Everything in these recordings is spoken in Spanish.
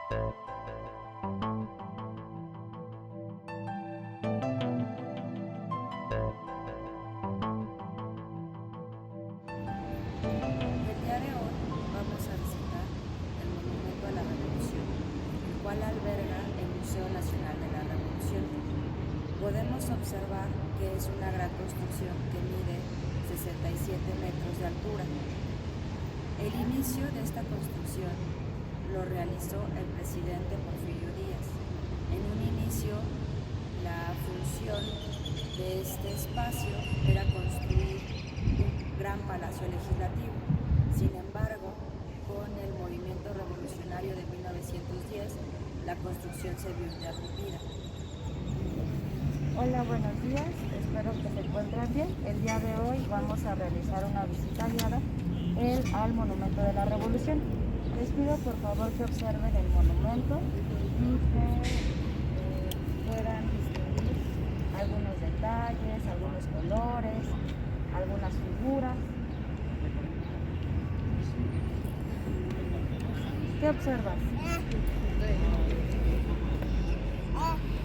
El día de hoy vamos a visitar el Monumento a la Revolución, el cual alberga el Museo Nacional de la Revolución. Podemos observar que es una gran construcción que mide 67 metros de altura. El inicio de esta construcción lo realizó el presidente Porfirio Díaz. En un inicio, la función de este espacio era construir un gran palacio legislativo. Sin embargo, con el movimiento revolucionario de 1910, la construcción se vio interrumpida. Hola, buenos días, espero que se encuentren bien. El día de hoy vamos a realizar una visita guiada al Monumento de la Revolución. Les pido por favor que observen el monumento y que puedan distinguir algunos detalles, algunos colores, algunas figuras. ¿Qué observas?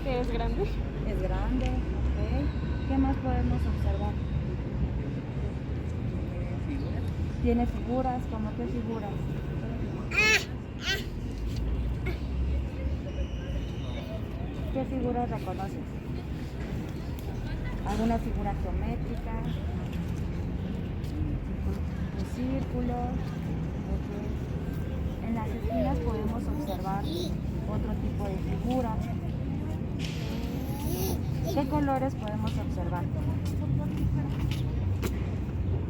¿Que es grande? Es grande, ¿ok? ¿Qué más podemos observar? Tiene figuras, ¿cómo qué figuras? ¿Qué figuras reconoces? ¿Alguna figura geométrica? ¿Un círculo? ¿Ok? En las esquinas podemos observar otro tipo de figuras. ¿Qué colores podemos observar?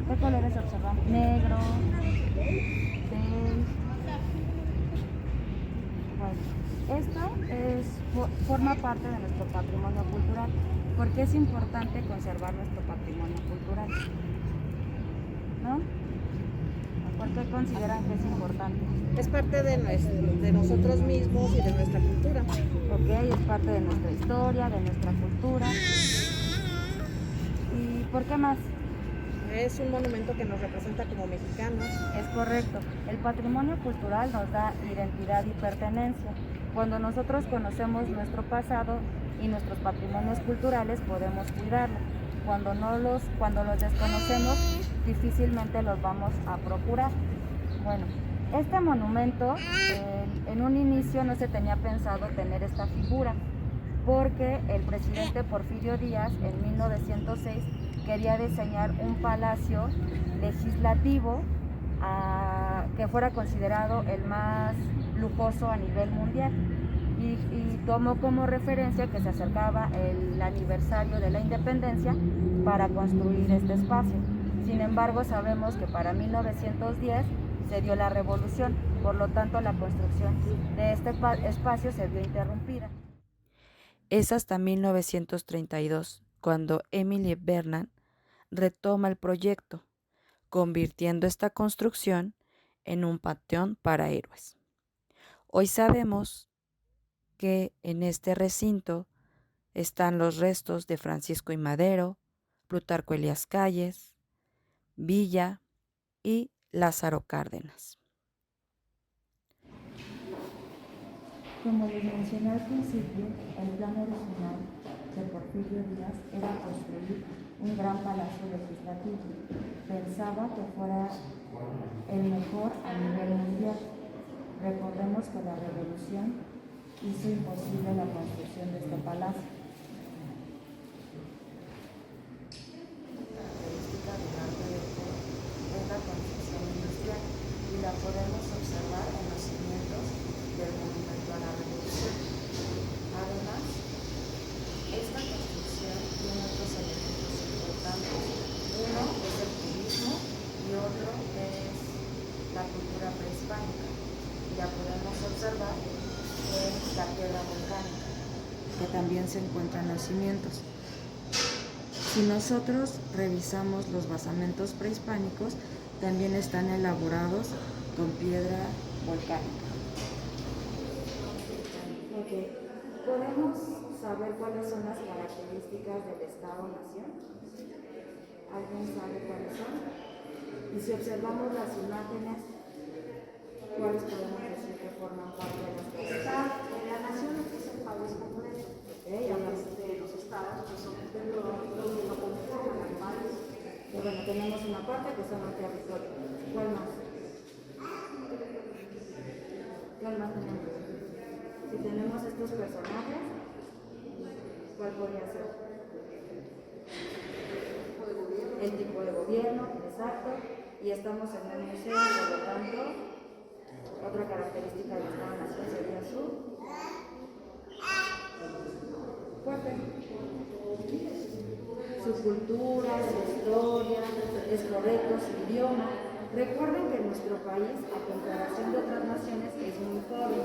¿Qué colores observamos? Negro, beige. Bueno, esto forma parte de nuestro patrimonio cultural. ¿Por qué es importante conservar nuestro patrimonio cultural? ¿No? ¿Por qué consideran que es importante? Es parte de nosotros mismos y de nuestra cultura. Ok, es parte de nuestra historia, de nuestra cultura. ¿Y por qué más? Es un monumento que nos representa como mexicanos. Es correcto. El patrimonio cultural nos da identidad y pertenencia. Cuando nosotros conocemos nuestro pasado y nuestros patrimonios culturales, podemos cuidarlo. Cuando los desconocemos, difícilmente los vamos a procurar. Bueno, este monumento, en un inicio no se tenía pensado tener esta figura, porque el presidente Porfirio Díaz en 1906 quería diseñar un palacio legislativo que fuera considerado el más lujoso a nivel mundial y tomó como referencia que se acercaba el aniversario de la independencia para construir este espacio. Sin embargo, sabemos que para 1910 se dio la revolución, por lo tanto la construcción de este espacio se vio interrumpida. Es hasta 1932 cuando Émile Bernard retoma el proyecto, convirtiendo esta construcción en un panteón para héroes. Hoy sabemos que en este recinto están los restos de Francisco I. Madero, Plutarco Elías Calles, Villa y Lázaro Cárdenas. Como les mencioné al principio, el plan original de Porfirio Díaz era construir un gran palacio legislativo. Pensaba que fuera el mejor a nivel mundial. Recordemos que la revolución hizo imposible la construcción de este palacio. Característica del arte de es la construcción industrial y la podemos observar en los cimientos del Monumento a la Revolución. Además, esta construcción tiene otros elementos importantes. Uno es el turismo y otro es la cultura prehispánica. Ya podemos observar en la piedra volcánica, que también se encuentra en los cimientos. Si nosotros revisamos los basamentos prehispánicos, también están elaborados con piedra volcánica. Okay. ¿Podemos saber cuáles son las características del Estado-Nación? ¿Alguien sabe cuáles son? Y si observamos las imágenes, ¿cuáles podemos decir que forman parte de las son un territorio. ¿Cuál más? ¿Cuál más tenemos? Si tenemos estos personajes, ¿cuál podría ser? El tipo de gobierno, exacto. Y estamos en un museo, por lo tanto, otra característica del Estado-Nación sería su cultura, su historia, es correcto, su idioma. Recuerden que nuestro país, a comparación de otras naciones, es muy joven.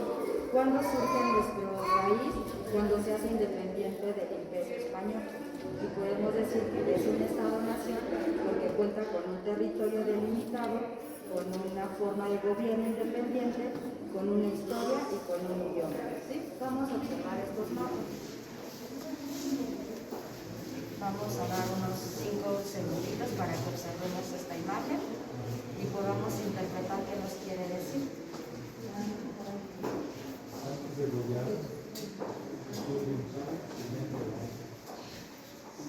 ¿Cuándo surge nuestro país? Cuando se hace independiente del Imperio Español. Y podemos decir que es un Estado-nación porque cuenta con un territorio delimitado, con una forma de gobierno independiente, con una historia y con un idioma. ¿Sí? Vamos a observar estos mapas. Vamos a dar unos 5 segunditos para que observemos esta imagen y podamos interpretar qué nos quiere decir.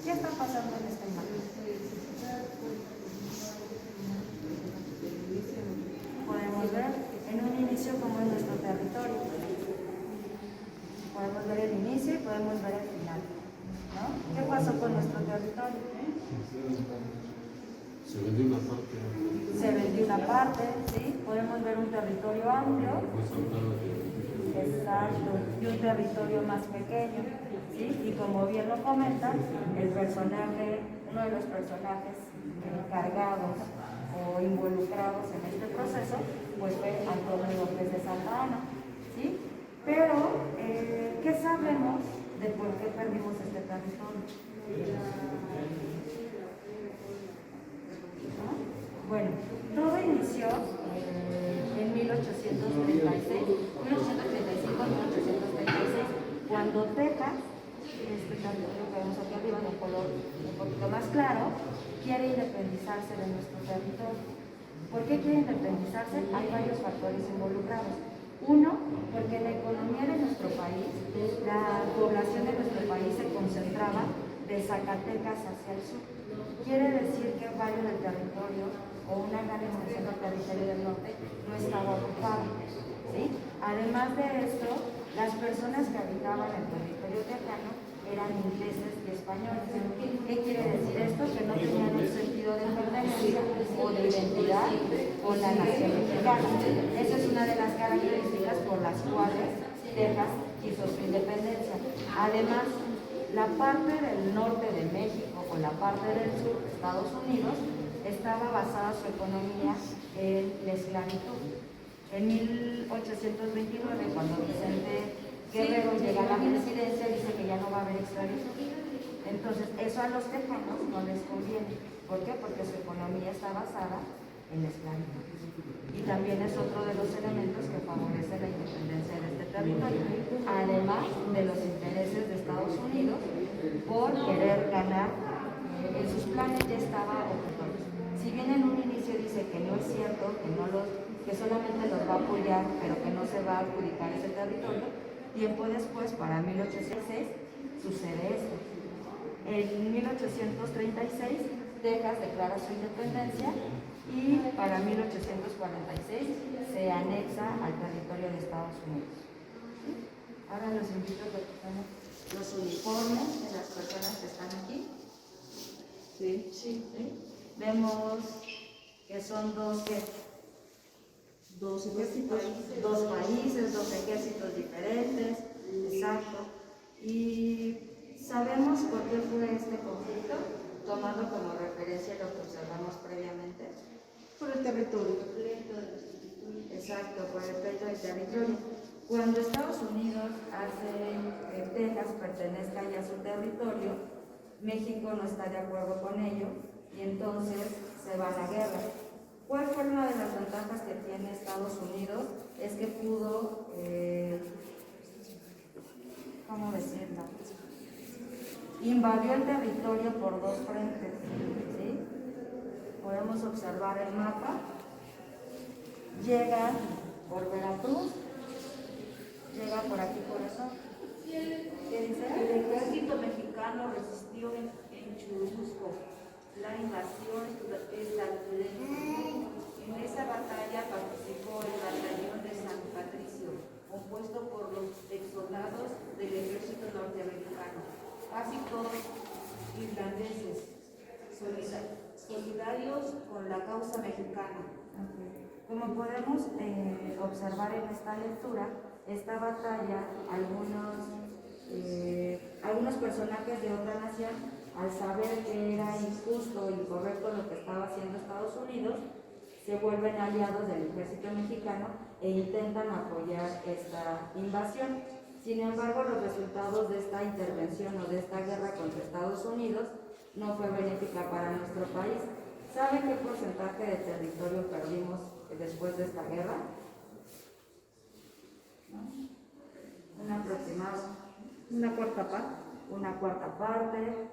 ¿Qué está pasando en esta imagen? Podemos ver en un inicio cómo es nuestro territorio. Podemos ver el inicio y podemos ver el final, ¿no? ¿Qué pasó con nuestro territorio? Se vendió una parte. Se vendió una parte, ¿sí? Podemos ver un territorio amplio. Exacto, y un territorio más pequeño, ¿sí? Y como bien lo comenta, el personaje, uno de los personajes encargados o involucrados en este proceso, pues fue Antonio López de Santa Anna, ¿sí? Pero, ¿qué sabemos de por qué perdimos este territorio? ¿No? Bueno, todo inició en 1835-1836, cuando Texas, este territorio que vemos aquí arriba, de un color un poquito más claro, quiere independizarse de nuestro territorio. ¿Por qué quiere independizarse? Hay varios factores involucrados. Uno, porque la economía de nuestro país, la población de nuestro país se concentraba de Zacatecas hacia el sur. Quiere decir que varios del territorio o una gran extensión del territorio del norte no estaba ocupado, ¿sí? Además de esto, las personas que habitaban el territorio tejano eran ingleses y españoles. ¿Qué quiere decir esto? Que no tenían un sentido de pertenencia o de identidad con la nación mexicana. Esa es una de las características por las cuales Texas hizo su independencia. Además, la parte del norte de México o la parte del sur de Estados Unidos estaba basada su economía en la esclavitud. En 1829, cuando Vicente Guerrero llega a la presidencia, dice que ya no va a haber esclavitud. Entonces, eso a los tejanos no les conviene. ¿Por qué? Porque su economía está basada en la esclavitud. Y también es otro de los elementos que favorece la independencia de este territorio, además de los intereses de Estados Unidos por querer ganar. En sus planes ya estaba ocupado. Si bien en un inicio dice que no es cierto, que solamente los va a apoyar, pero que no se va a adjudicar ese territorio, tiempo después, para 1806, sucede esto. En 1836, Texas declara su independencia y para 1846 se anexa al territorio de Estados Unidos. ¿Sí? Ahora los invito a que vean los uniformes de las personas que están aquí. Sí. ¿Sí? Vemos que son dos ejércitos, dos países, dos ejércitos diferentes, exacto. Y sabemos por qué fue este conflicto, tomando como referencia lo que observamos previamente. Por el territorio. Exacto, por el pleito del territorio. Cuando Estados Unidos hace que Texas pertenezca ya a su territorio, México no está de acuerdo con ello y entonces se va a la guerra. ¿Cuál fue una de las ventajas que tiene Estados Unidos? Es que pudo, ¿cómo decirlo? Invadió el territorio por dos frentes, ¿sí? Podemos observar el mapa. Llega por Veracruz, llega por aquí por eso. ¿Qué dice? El ejército mexicano resistió en Churubusco. la invasión estadounidense. En esa batalla participó el batallón de San Patricio, compuesto por los ex soldados del ejército norteamericano, casi todos irlandeses, solidarios con la causa mexicana. Como podemos observar en esta lectura, esta batalla, algunos personajes de otra nación, al saber que era injusto e incorrecto lo que estaba haciendo Estados Unidos, se vuelven aliados del ejército mexicano e intentan apoyar esta invasión. Sin embargo, los resultados de esta intervención o de esta guerra contra Estados Unidos no fue benéfica para nuestro país. ¿Sabe qué porcentaje de territorio perdimos después de esta guerra? ¿No? Un aproximado. Una cuarta parte. Una cuarta parte,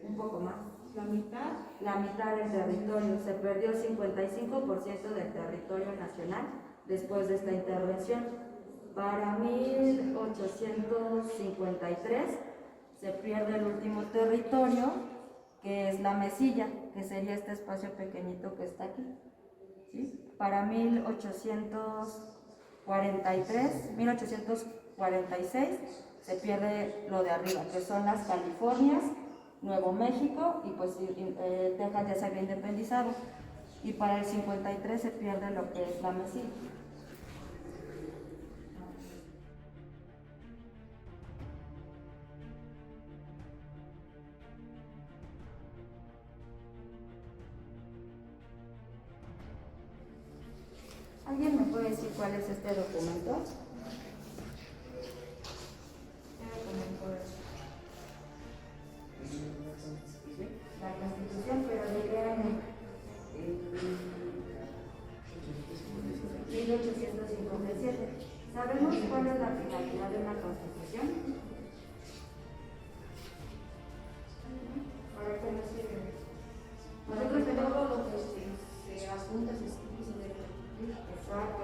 un poco más. La mitad. La mitad del territorio. Se perdió el 55% del territorio nacional después de esta intervención. Para 1853 se pierde el último territorio, que es la Mesilla, que sería este espacio pequeñito que está aquí. ¿Sí? Para 1846 se pierde lo de arriba, que son las Californias, Nuevo México, y pues Texas ya se había independizado. Y para el 53 se pierde lo que es la Mesilla. ¿Alguien me puede decir cuál es este documento? ¿Qué documento es? La Constitución, pero de qué año? 1857. ¿Sabemos cuál es la finalidad de una Constitución? ¿Para qué nos sirve? Nosotros tenemos todo lo que se apunta, se escribe. Exacto,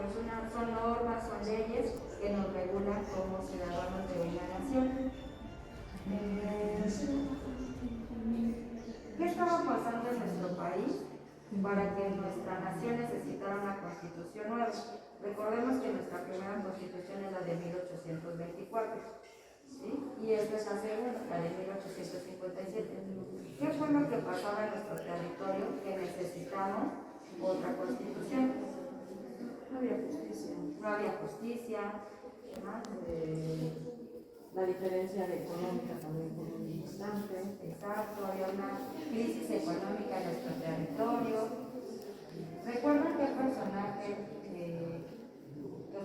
son normas, son leyes que nos regulan como ciudadanos de una nación. ¿Qué estaba pasando en nuestro país para que nuestra nación necesitara una constitución nueva? Recordemos que nuestra primera constitución es la de 1824, ¿sí? Y esta es la segunda, la de 1857. ¿Qué fue lo que pasaba en nuestro territorio que necesitamos otra constitución? No había justicia. No había justicia. La diferencia económica también fue muy importante. Exacto, había una crisis económica en nuestro territorio. ¿Recuerdan qué personaje que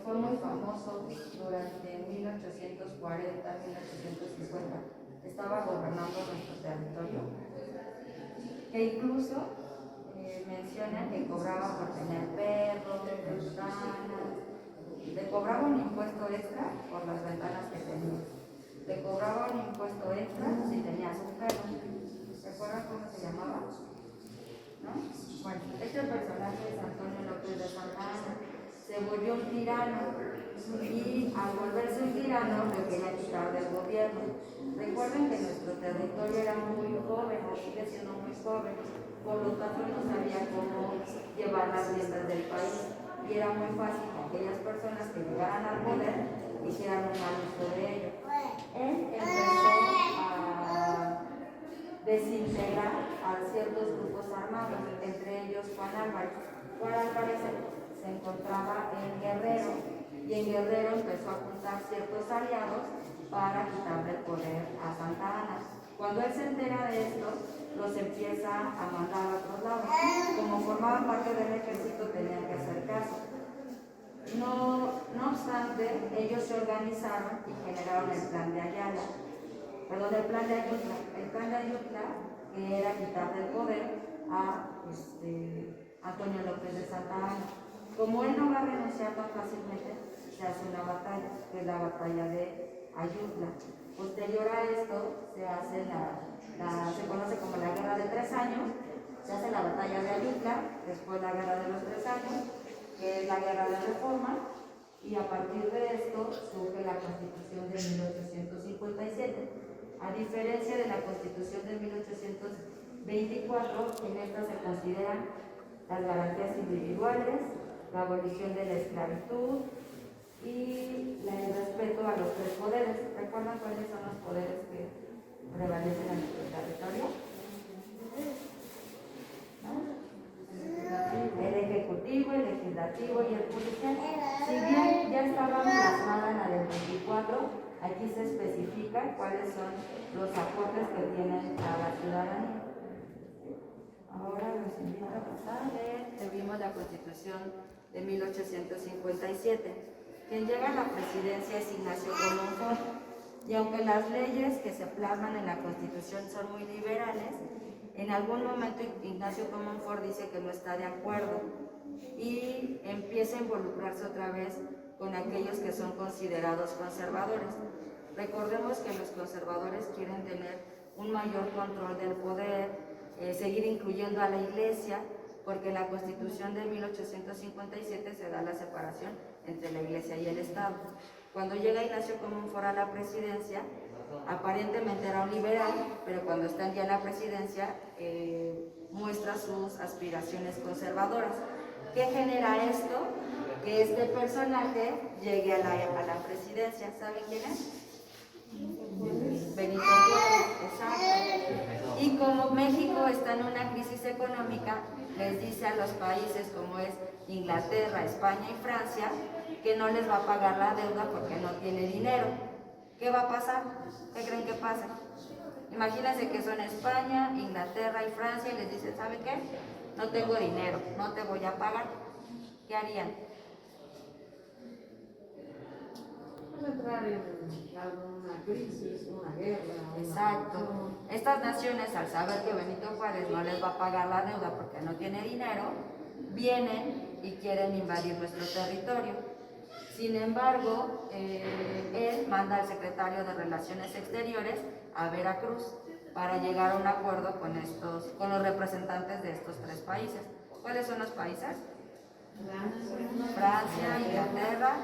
fue muy famoso durante 1840-1850 estaba gobernando nuestro territorio? Que incluso mencionan que cobraba por tener perros, ventanas, le cobraba un impuesto extra por las ventanas que tenía, le cobraba un impuesto extra si tenías un perro. ¿Recuerdan cómo se llamaba? ¿No? Bueno, este personaje es Antonio López de Santa Anna. Se volvió un tirano y al volverse un tirano lo quería quitar del gobierno. Recuerden que nuestro territorio era muy joven, o sigue siendo muy joven. Por lo tanto, no sabía cómo llevar las riendas del país y era muy fácil que aquellas personas que llegaran al poder hicieran un mal uso de ello. Él empezó a desintegrar a ciertos grupos armados, entre ellos Juan Álvarez. Juan Álvarez se encontraba en Guerrero y en Guerrero empezó a juntar ciertos aliados para quitarle el poder a Santa Anna. Cuando él se entera de esto, los empieza a mandar a otros lados. Como formaban parte del ejército, tenían que hacer caso. No obstante, ellos se organizaron y generaron el plan de Ayala. Perdón, el plan de Ayutla. El plan de Ayutla, que era quitarle el poder a Antonio López de Santa Anna. Como él no va a renunciar tan fácilmente, se hace una batalla, que es la batalla de Ayutla. Posterior a esto, se conoce como la Guerra de 3 años, se hace la batalla de Ayutla, después la Guerra de los 3 años, que es la Guerra de Reforma, y a partir de esto surge la Constitución de 1857. A diferencia de la Constitución de 1824, 24, en estas se consideran las garantías individuales, la abolición de la esclavitud y el respeto a los tres poderes. ¿Recuerdan cuáles son los poderes que prevalecen en nuestro territorio? El ejecutivo, el legislativo y el judicial. Si bien ya estaba plasmada en la del 24, aquí se especifica cuáles son los aportes que tienen a la ciudadanía. Ahora los invito a pasar. Vimos la Constitución de 1857. Quien llega a la presidencia es Ignacio Comonfort. Y aunque las leyes que se plasman en la Constitución son muy liberales, en algún momento Ignacio Comonfort dice que no está de acuerdo y empieza a involucrarse otra vez con aquellos que son considerados conservadores. Recordemos que los conservadores quieren tener un mayor control del poder, seguir incluyendo a la Iglesia, porque en la Constitución de 1857 se da la separación entre la Iglesia y el Estado. Cuando llega Ignacio Comonfort a la presidencia, aparentemente era un liberal, pero cuando está ya en la presidencia muestra sus aspiraciones conservadoras. ¿Qué genera esto? Que este personaje llegue a la presidencia. ¿Saben quién es? Benito Juárez, exacto. Y como México está en una crisis económica, les dice a los países como es Inglaterra, España y Francia que no les va a pagar la deuda porque no tiene dinero. ¿Qué va a pasar? ¿Qué creen que pasa? Imagínense que son España, Inglaterra y Francia y les dicen, ¿saben qué? No tengo dinero, no te voy a pagar. ¿Qué harían? Entrar en alguna crisis, una guerra. Exacto. Estas naciones, al saber que Benito Juárez no les va a pagar la deuda porque no tiene dinero, vienen y quieren invadir nuestro territorio. Sin embargo, él manda al secretario de Relaciones Exteriores a Veracruz para llegar a un acuerdo con los representantes de estos tres países. ¿Cuáles son los países? Francia, Inglaterra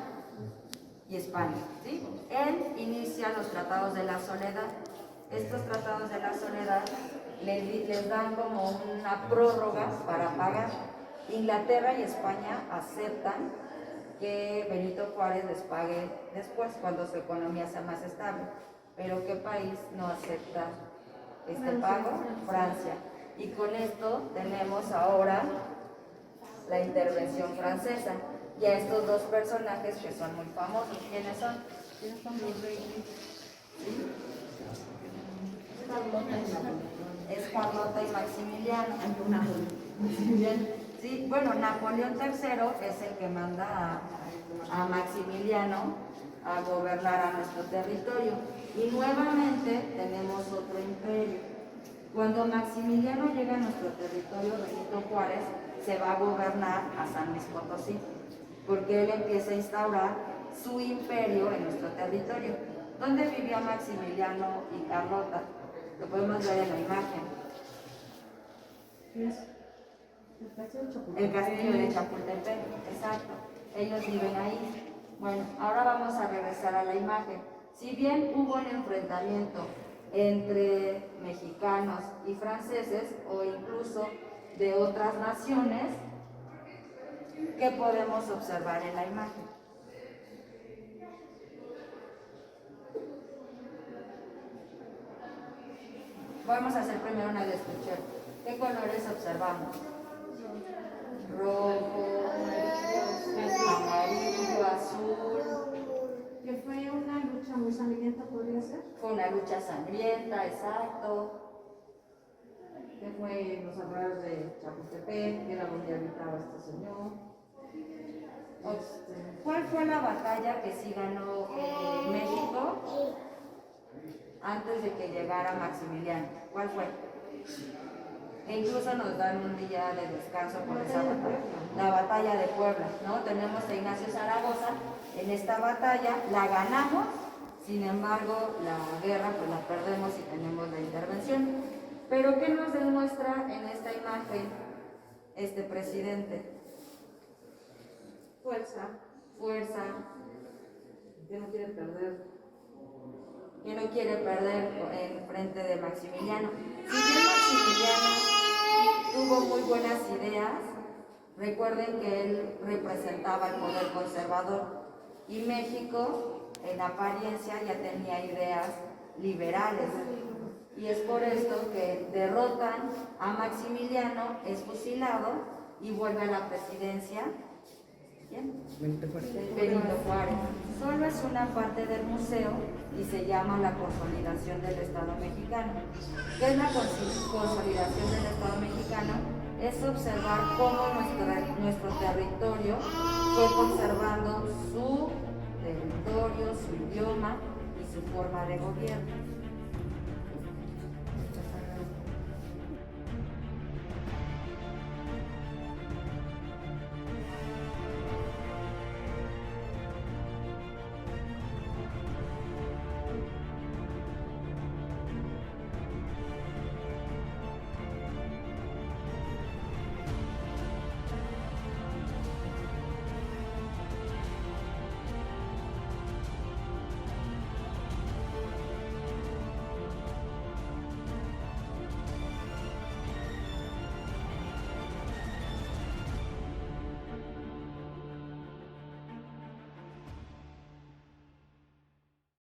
y España, ¿sí? Él inicia los tratados de la soledad. Estos tratados de la soledad les dan como una prórroga para pagar. Inglaterra y España aceptan que Benito Juárez les pague después, cuando su economía sea más estable. Pero ¿qué país no acepta este pago? Francia. Y con esto tenemos ahora la intervención francesa. Y a estos dos personajes que son muy famosos. ¿Quiénes son? ¿Quiénes son los reyes? ¿Sí? Es Carlota y Maximiliano. Sí, bueno, Napoleón III es el que manda a Maximiliano a gobernar a nuestro territorio. Y nuevamente tenemos otro imperio. Cuando Maximiliano llega a nuestro territorio, Benito Juárez se va a gobernar a San Luis Potosí, porque él empieza a instaurar su imperio en nuestro territorio. ¿Dónde vivía Maximiliano y Carlota? Lo podemos ver en la imagen. El castillo de Chapultepec, exacto. Ellos viven ahí. Bueno, ahora vamos a regresar a la imagen. Si bien hubo un enfrentamiento entre mexicanos y franceses, o incluso de otras naciones, ¿qué podemos observar en la imagen? Vamos a hacer primero una descripción. ¿Qué colores observamos? Rojo, amarillo, azul. Que fue una lucha muy sangrienta, ¿podría ser? Fue una lucha sangrienta, exacto. Que fue los arroyos de Chapultepec, que era donde habitaba este señor. ¿Cuál fue la batalla que sí ganó México antes de que llegara Maximiliano? ¿Cuál fue? E incluso nos dan un día de descanso por esa batalla. La batalla de Puebla, ¿no? Tenemos a Ignacio Zaragoza en esta batalla, la ganamos, sin embargo la guerra pues la perdemos y tenemos la intervención. Pero ¿qué nos demuestra en esta imagen este presidente? Fuerza, Fuerza, que no quiere perder. que no quiere perder en frente de Maximiliano. Si bien Maximiliano tuvo muy buenas ideas, recuerden que él representaba el poder conservador y México en apariencia ya tenía ideas liberales. Y es por esto que derrotan a Maximiliano, es fusilado y vuelve a la presidencia. ¿Quién? Benito Juárez. Solo es una parte del museo y se llama la consolidación del Estado mexicano. ¿Qué es la consolidación del Estado mexicano? Es observar cómo nuestro territorio fue conservando su territorio, su idioma y su forma de gobierno.